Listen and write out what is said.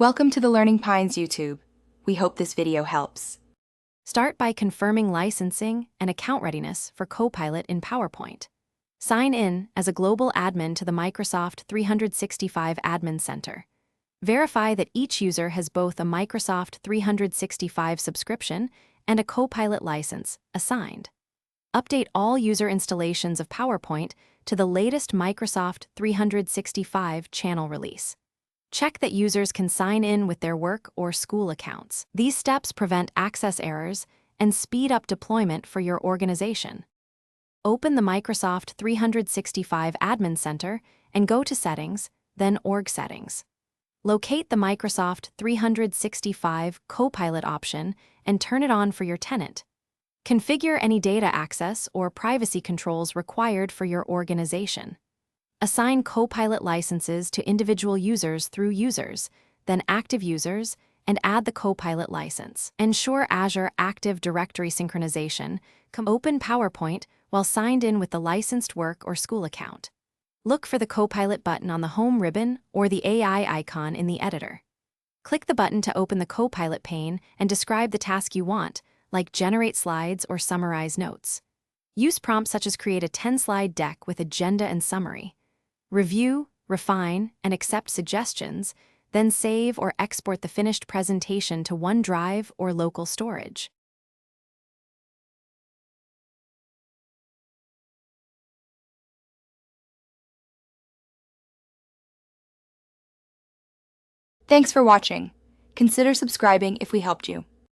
Welcome to the Learning Pines YouTube. We hope this video helps. Start by confirming licensing and account readiness for Copilot in PowerPoint. Sign in as a global admin to the Microsoft 365 Admin Center. Verify that each user has both a Microsoft 365 subscription and a Copilot license assigned. Update all user installations of PowerPoint to the latest Microsoft 365 channel release. Check that users can sign in with their work or school accounts. These steps prevent access errors and speed up deployment for your organization. Open the Microsoft 365 Admin Center and go to Settings, then Org Settings. Locate the Microsoft 365 Copilot option and turn it on for your tenant. Configure any data access or privacy controls required for your organization. Assign Copilot licenses to individual users through Users, then Active Users, and add the Copilot license. Ensure Azure Active Directory synchronization. Open PowerPoint while signed in with the licensed work or school account. Look for the Copilot button on the home ribbon or the AI icon in the editor. Click the button to open the Copilot pane and describe the task you want, like generate slides or summarize notes. Use prompts such as create a 10-slide deck with agenda and summary. Review, refine, and accept suggestions, then save or export the finished presentation to OneDrive or local storage. Thanks for watching. Consider subscribing if we helped you.